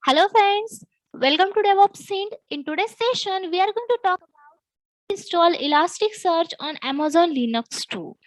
Hello friends, welcome to DevOps Sync. In today's session, we are going to talk about install Elasticsearch on Amazon Linux 2.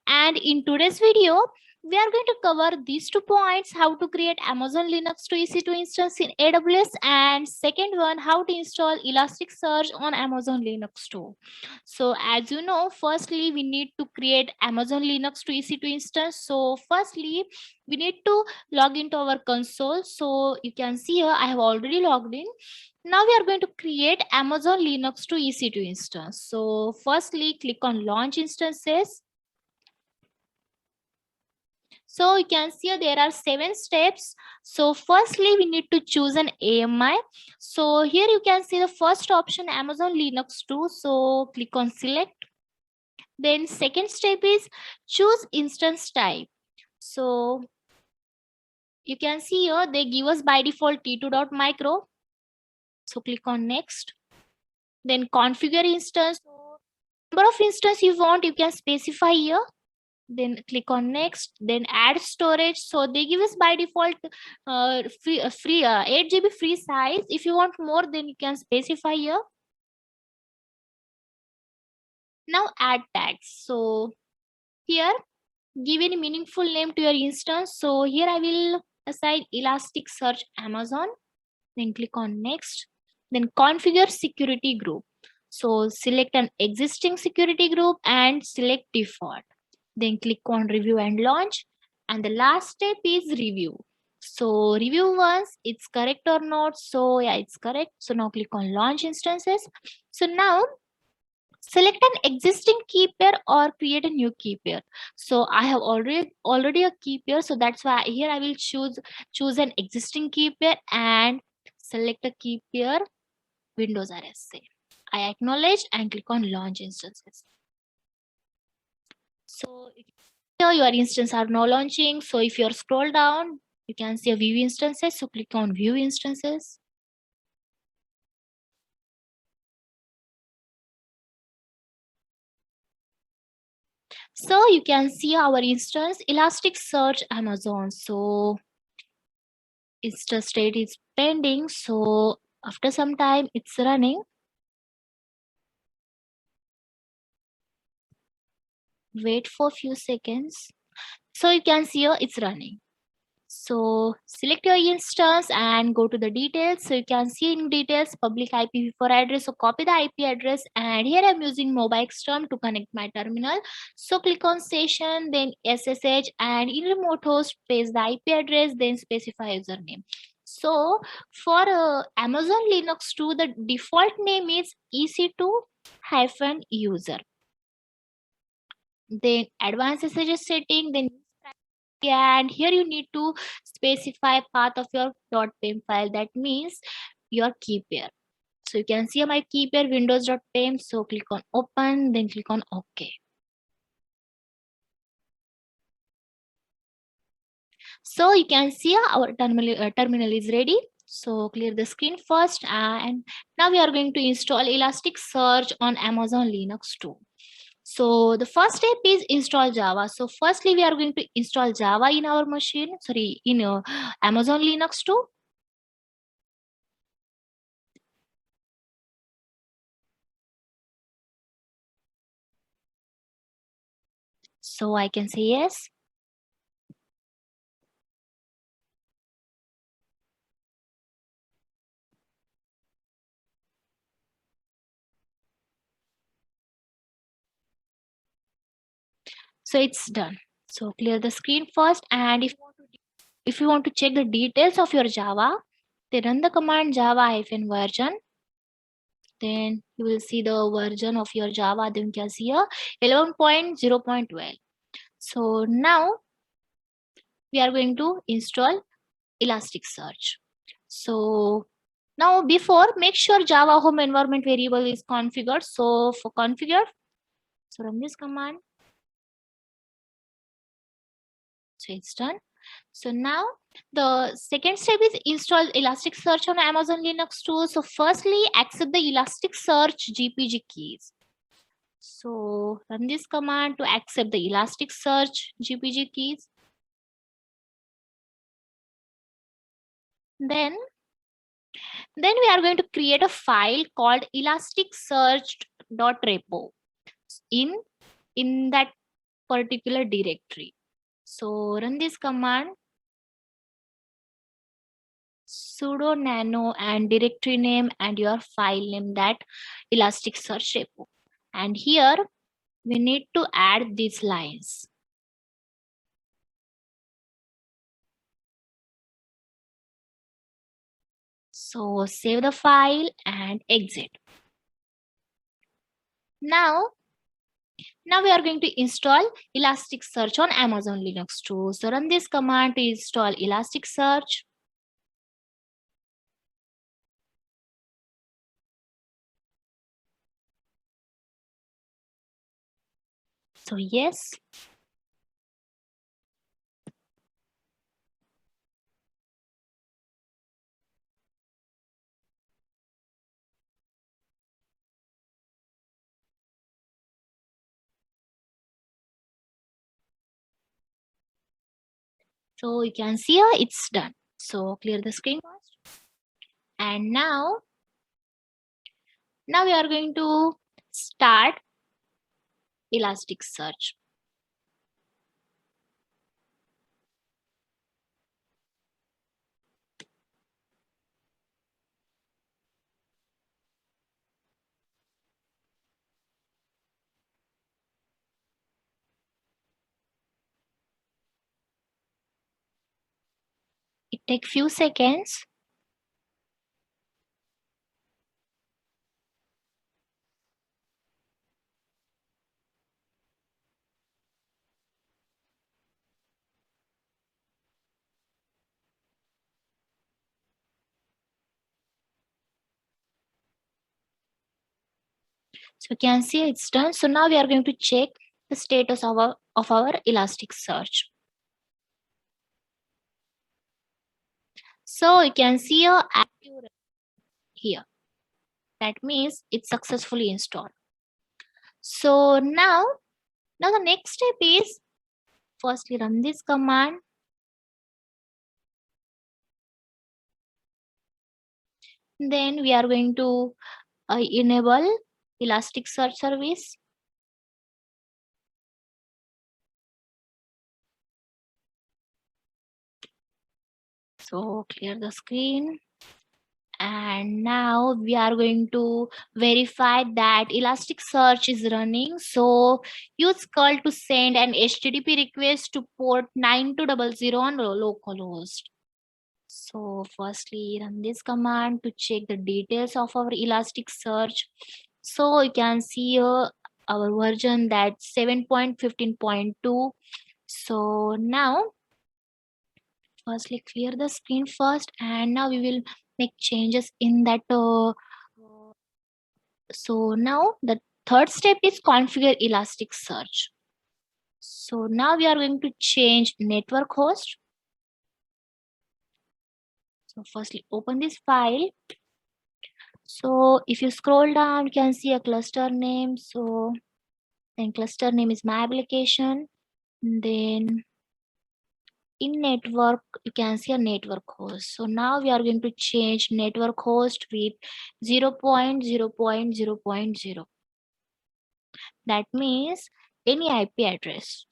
And in today's video, we are going to cover these 2 points: how to create Amazon Linux 2 EC2 instance in AWS, and second one, how to install Elasticsearch on Amazon Linux 2. So as you know, firstly, we need to create Amazon Linux 2 EC2 instance. So firstly, we need to log into our console. So you can see here, I have already logged in. Now we are going to create Amazon Linux 2 EC2 instance. So firstly, click on launch instances. So you can see there are 7 steps. So firstly, we need to choose an AMI. So here you can see the first option, Amazon Linux 2. So click on select. Then second step is choose instance type. So you can see here they give us by default T2.micro. So click on next. Then configure instance. So number of instance you want, you can specify here. Then click on next. Then add storage. So they give us by default free 8 GB free size. If you want more, then you can specify here. Now add tags. So here give any meaningful name to your instance. So here I will assign Elasticsearch Amazon. Then click on next. Then configure security group. So select an existing security group and select default. Then click on review and launch. And the last step is review. So review once it's correct or not. So yeah, it's correct. So now click on launch instances. So now select an existing key pair or create a new key pair. So I have already a key pair. So that's why here I will choose an existing key pair and select a key pair Windows RSA. I acknowledge and click on launch instances. So here your instances are now launching. So if you scroll down, you can see a view instances. So click on view instances. So you can see our instance Elasticsearch Amazon. So instance state is pending. So after some time it's running. Wait for a few seconds. So you can see here it's running. So select your instance and go to the details. So you can see in details public IPv4 address. So copy the IP address, and here I'm using MobiXterm to connect my terminal. So click on session, then SSH, and in remote host paste the IP address, then specify username. So for Amazon Linux 2, the default name is EC2-user. Then advanced SSH setting, then and here you need to specify path of your .pem file. That means your key pair. So you can see my key pair windows.pem. So click on open, then click on OK. So you can see our terminal is ready. So clear the screen first, and now we are going to install Elasticsearch on Amazon Linux 2. So the first step is install Java. So firstly, we are going to install Java in our machine, in Amazon Linux 2. So I can say yes. So it's done. So clear the screen first, and if you want to check the details of your Java, then run the command java-version. Then you will see the version of your Java. Then you can see here 11.0.12. So now we are going to install Elasticsearch. So now before, make sure Java home environment variable is configured. So for configure, so run this command. So it's done. So now the second step is install Elasticsearch on Amazon Linux 2. So firstly, accept the Elasticsearch GPG keys. So run this command to accept the Elasticsearch GPG keys. Then Then we are going to create a file called elasticsearch.repo in that particular directory. So run this command sudo nano and directory name and your file name, that Elasticsearch repo. And here we need to add these lines. So save the file and exit. Now we are going to install Elasticsearch on Amazon Linux too. So run this command to install Elasticsearch. So yes. So you can see here it's done. So clear the screen first. And now we are going to start Elasticsearch. It takes few seconds. So you can see it's done. So now we are going to check the status of our Elasticsearch. So you can see a active here. That means it's successfully installed. So now the next step is firstly run this command. Then we are going to enable Elasticsearch service. So clear the screen. And now we are going to verify that Elasticsearch is running. So use curl to send an HTTP request to port 9200 on localhost. So firstly run this command to check the details of our Elasticsearch. So you can see here our version, that 7.15.2. So now firstly clear the screen first, and now we will make changes in that. So now the third step is configure Elasticsearch. So now we are going to change network host. So firstly open this file. So if you scroll down, you can see a cluster name. So then cluster name is my application. Then in network, you can see a network host. So now we are going to change network host with 0.0.0.0. That means any IP address.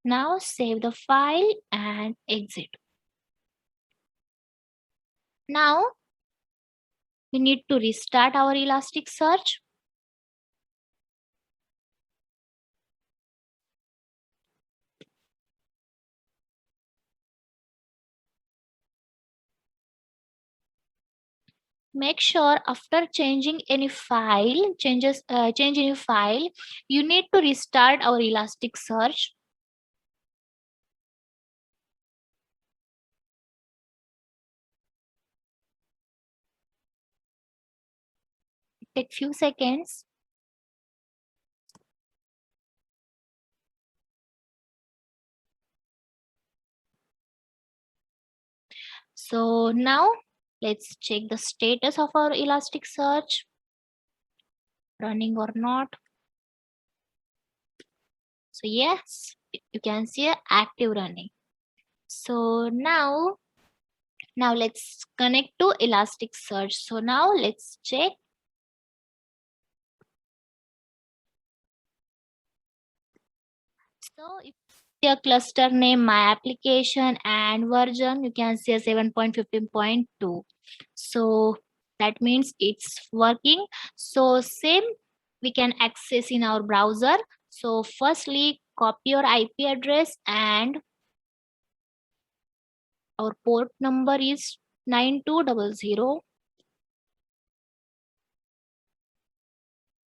Now save the file and exit. Now we need to restart our Elasticsearch. Make sure after changing any file, change any file, you need to restart our Elasticsearch. Take few seconds. So now let's check the status of our Elasticsearch. running or not. So yes, you can see active running. So now let's connect to Elasticsearch. So now let's check. So if your cluster name, my application, and version, you can see a 7.15.2. So that means it's working. So same we can access in our browser. So firstly, copy your IP address, and our port number is 9200.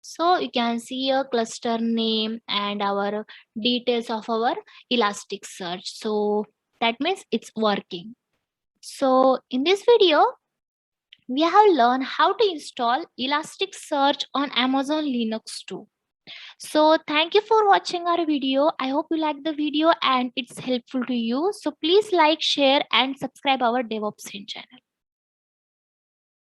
So you can see a cluster name and our details of our Elasticsearch. So that means it's working. So in this video, we have learned how to install Elasticsearch on Amazon Linux too. So thank you for watching our video. I hope you like the video and it's helpful to you. So please like, share and subscribe our DevOps Hint channel.